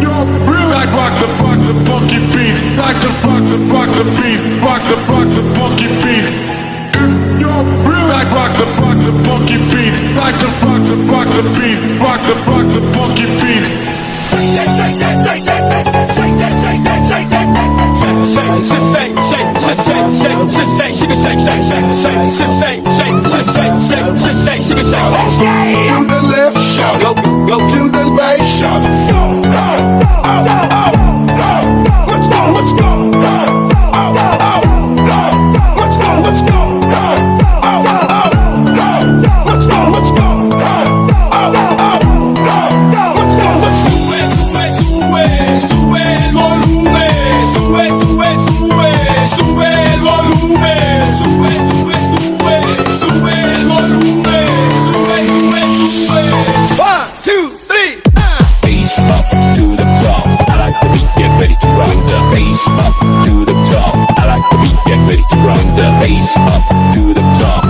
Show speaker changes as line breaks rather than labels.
you're real, like rock the funky beats, like to rock the beat, rock the funky beats. If you're real, like rock the funky beats, like to rock the beat, rock the funky beats. Shake that, shake that, shake that, shake that, shake that, shake that, shake. To the left, go to the right, let's go, let's go.
Up to the top. I like the beat, get ready to run the bass up to the top.